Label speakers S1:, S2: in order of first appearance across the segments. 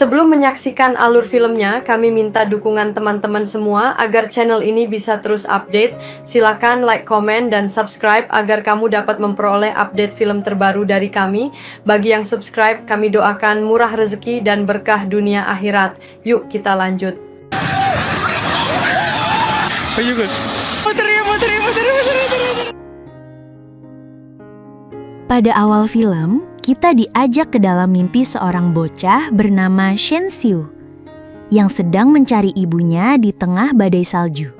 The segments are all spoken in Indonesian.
S1: Sebelum menyaksikan alur filmnya, kami minta dukungan teman-teman semua agar channel ini bisa terus update. Silakan like, komen, dan subscribe agar kamu dapat memperoleh update film terbaru dari kami. Bagi yang subscribe, kami doakan murah rezeki dan berkah dunia akhirat. Yuk kita lanjut.
S2: Pada awal film, kita diajak ke dalam mimpi seorang bocah bernama Shen Xiu yang sedang mencari ibunya di tengah badai salju.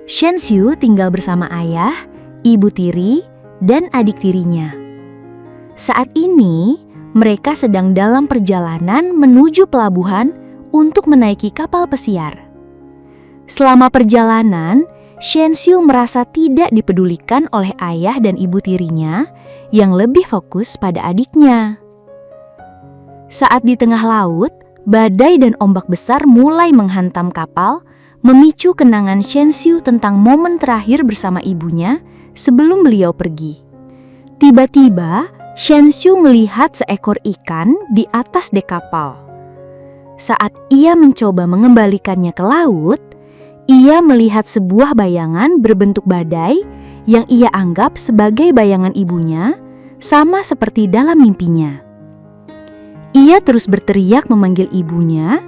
S2: Shen Xiu tinggal bersama ayah, ibu tiri, dan adik tirinya. Saat ini, mereka sedang dalam perjalanan menuju pelabuhan untuk menaiki kapal pesiar. Selama perjalanan, Shen Xiu merasa tidak dipedulikan oleh ayah dan ibu tirinya yang lebih fokus pada adiknya. Saat di tengah laut, badai dan ombak besar mulai menghantam kapal, memicu kenangan Shen Xiu tentang momen terakhir bersama ibunya sebelum beliau pergi. Tiba-tiba, Shen Xiu melihat seekor ikan di atas dek kapal. Saat ia mencoba mengembalikannya ke laut, ia melihat sebuah bayangan berbentuk badai yang ia anggap sebagai bayangan ibunya, sama seperti dalam mimpinya. Ia terus berteriak memanggil ibunya,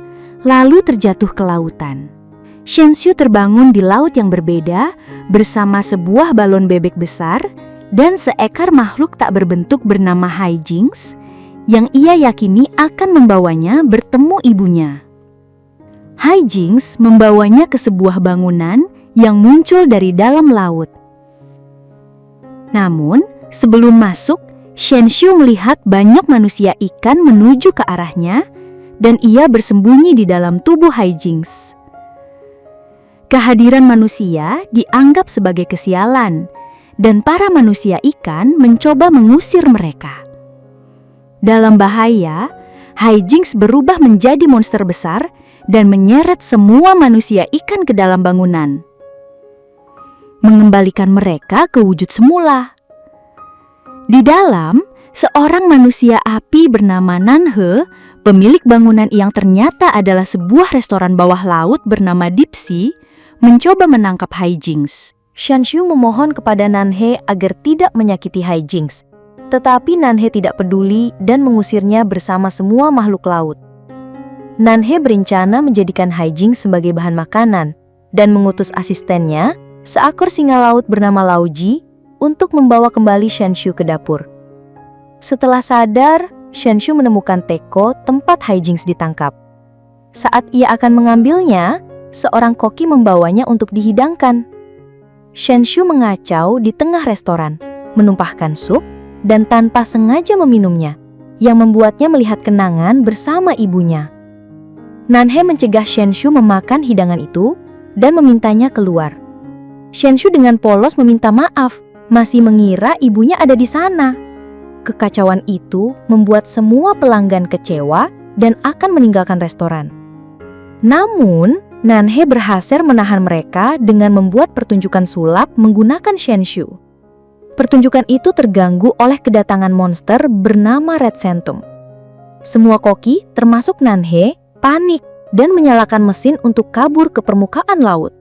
S2: lalu terjatuh ke lautan. Shen Xiu terbangun di laut yang berbeda bersama sebuah balon bebek besar dan seekor makhluk tak berbentuk bernama Hai Jinx yang ia yakini akan membawanya bertemu ibunya. Hai Jinx membawanya ke sebuah bangunan yang muncul dari dalam laut. Namun, sebelum masuk, Shen Xiu melihat banyak manusia ikan menuju ke arahnya dan ia bersembunyi di dalam tubuh Hai Jinx. Kehadiran manusia dianggap sebagai kesialan dan para manusia ikan mencoba mengusir mereka. Dalam bahaya, Hai Jinx berubah menjadi monster besar dan menyeret semua manusia ikan ke dalam bangunan, mengembalikan mereka ke wujud semula. Di dalam, seorang manusia api bernama Nan He, pemilik bangunan yang ternyata adalah sebuah restoran bawah laut bernama Deep Sea, mencoba menangkap Hai Jinx. Shen Xiu memohon kepada Nan He agar tidak menyakiti Hai Jinx, tetapi Nan He tidak peduli dan mengusirnya bersama semua makhluk laut. Nan He berencana menjadikan Hai Jinx sebagai bahan makanan dan mengutus asistennya, seekor singa laut bernama Lao Ji, untuk membawa kembali Shen Xiu ke dapur. Setelah sadar, Shen Xiu menemukan teko tempat Hai Jinx ditangkap. Saat ia akan mengambilnya, seorang koki membawanya untuk dihidangkan. Shen Xiu mengacau di tengah restoran, menumpahkan sup, dan tanpa sengaja meminumnya, yang membuatnya melihat kenangan bersama ibunya. Nan He mencegah Shen Xiu memakan hidangan itu dan memintanya keluar. Shen Xiu dengan polos meminta maaf, masih mengira ibunya ada di sana. Kekacauan itu membuat semua pelanggan kecewa dan akan meninggalkan restoran. Namun, Nan He berhasil menahan mereka dengan membuat pertunjukan sulap menggunakan Shen Xiu. Pertunjukan itu terganggu oleh kedatangan monster bernama Red Phantom. Semua koki, termasuk Nan He, panik dan menyalakan mesin untuk kabur ke permukaan laut.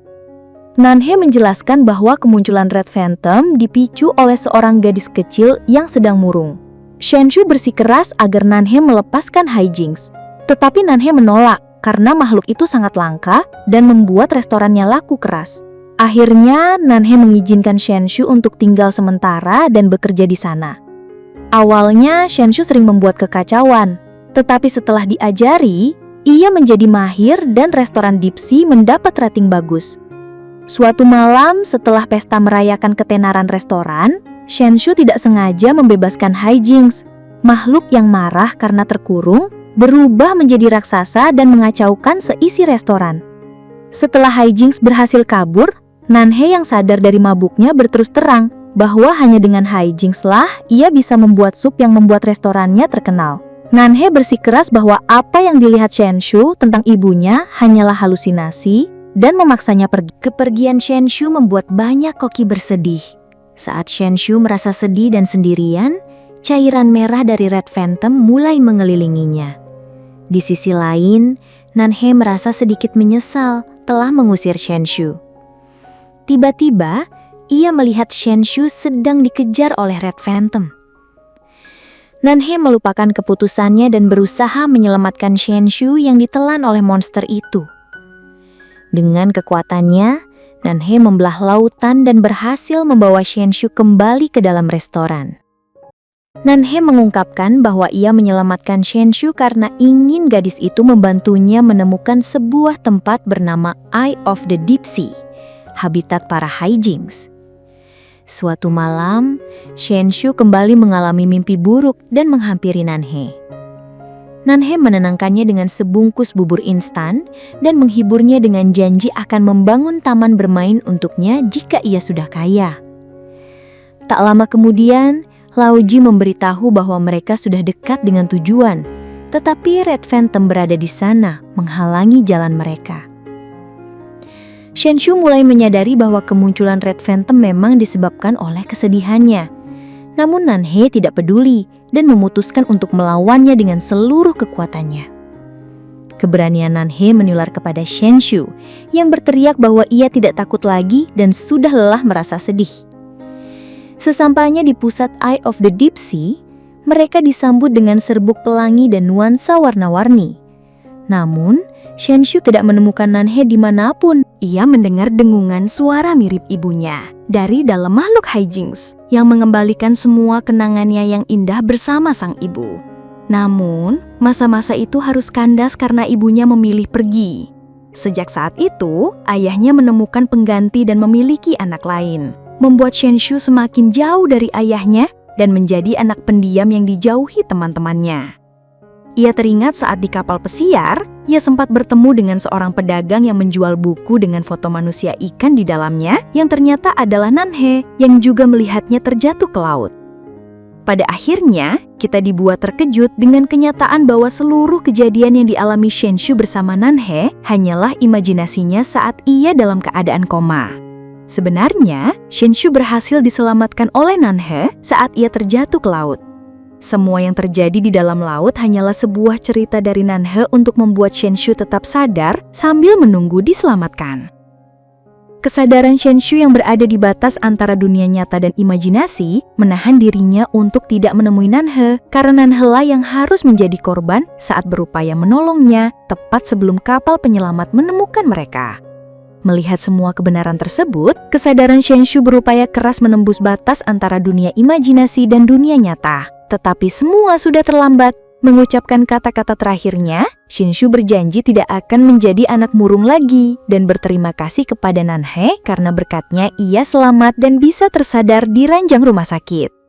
S2: Nan He menjelaskan bahwa kemunculan Red Phantom dipicu oleh seorang gadis kecil yang sedang murung. Shen Xiu bersikeras agar Nan He melepaskan Hai Jinx, tetapi Nan He menolak karena makhluk itu sangat langka dan membuat restorannya laku keras. Akhirnya, Nan He mengizinkan Shen Xiu untuk tinggal sementara dan bekerja di sana. Awalnya, Shen Xiu sering membuat kekacauan, tetapi setelah diajari, ia menjadi mahir dan restoran Deep Sea mendapat rating bagus. Suatu malam setelah pesta merayakan ketenaran restoran, Shen Xiu tidak sengaja membebaskan Hai Jinx. Makhluk yang marah karena terkurung, berubah menjadi raksasa dan mengacaukan seisi restoran. Setelah Hai Jinx berhasil kabur, Nan He yang sadar dari mabuknya berterus terang bahwa hanya dengan Hai Jinx lah ia bisa membuat sup yang membuat restorannya terkenal. Nan He bersikeras bahwa apa yang dilihat Shen Xiu tentang ibunya hanyalah halusinasi dan memaksanya pergi. Kepergian Shen Xiu membuat banyak koki bersedih. Saat Shen Xiu merasa sedih dan sendirian, cairan merah dari Red Phantom mulai mengelilinginya. Di sisi lain, Nanhe merasa sedikit menyesal telah mengusir Shenshu. Tiba-tiba, ia melihat Shenshu sedang dikejar oleh Red Phantom. Nanhe melupakan keputusannya dan berusaha menyelamatkan Shenshu yang ditelan oleh monster itu. Dengan kekuatannya, Nanhe membelah lautan dan berhasil membawa Shenshu kembali ke dalam restoran. Nanhe mengungkapkan bahwa ia menyelamatkan Shenshu karena ingin gadis itu membantunya menemukan sebuah tempat bernama Eye of the Deep Sea, habitat para Haijings. Suatu malam, Shenshu kembali mengalami mimpi buruk dan menghampiri Nanhe. Nanhe menenangkannya dengan sebungkus bubur instan dan menghiburnya dengan janji akan membangun taman bermain untuknya jika ia sudah kaya. Tak lama kemudian, Laoji memberitahu bahwa mereka sudah dekat dengan tujuan, tetapi Red Phantom berada di sana, menghalangi jalan mereka. Shenshu mulai menyadari bahwa kemunculan Red Phantom memang disebabkan oleh kesedihannya. Namun Nanhe tidak peduli dan memutuskan untuk melawannya dengan seluruh kekuatannya. Keberanian Nanhe menular kepada Shenshu, yang berteriak bahwa ia tidak takut lagi dan sudah lelah merasa sedih. Sesampainya di pusat Eye of the Deep Sea, mereka disambut dengan serbuk pelangi dan nuansa warna-warni. Namun, Shenshu tidak menemukan Nanhe dimanapun. Ia mendengar dengungan suara mirip ibunya dari dalam makhluk Haijings yang mengembalikan semua kenangannya yang indah bersama sang ibu. Namun, masa-masa itu harus kandas karena ibunya memilih pergi. Sejak saat itu, ayahnya menemukan pengganti dan memiliki anak lain, membuat Shenshu semakin jauh dari ayahnya dan menjadi anak pendiam yang dijauhi teman-temannya. Ia teringat saat di kapal pesiar, ia sempat bertemu dengan seorang pedagang yang menjual buku dengan foto manusia ikan di dalamnya yang ternyata adalah Nanhe yang juga melihatnya terjatuh ke laut. Pada akhirnya, kita dibuat terkejut dengan kenyataan bahwa seluruh kejadian yang dialami Shenshu bersama Nanhe hanyalah imajinasinya saat ia dalam keadaan koma. Sebenarnya, Shenshu berhasil diselamatkan oleh Nanhe saat ia terjatuh ke laut. Semua yang terjadi di dalam laut hanyalah sebuah cerita dari Nanhe untuk membuat Shenshu tetap sadar sambil menunggu diselamatkan. Kesadaran Shenshu yang berada di batas antara dunia nyata dan imajinasi menahan dirinya untuk tidak menemui Nanhe karena Nanhe lah yang harus menjadi korban saat berupaya menolongnya tepat sebelum kapal penyelamat menemukan mereka. Melihat semua kebenaran tersebut, kesadaran Shenshu berupaya keras menembus batas antara dunia imajinasi dan dunia nyata. Tetapi semua sudah terlambat. Mengucapkan kata-kata terakhirnya, Shenshu berjanji tidak akan menjadi anak murung lagi dan berterima kasih kepada Nanhe karena berkatnya ia selamat dan bisa tersadar di ranjang rumah sakit.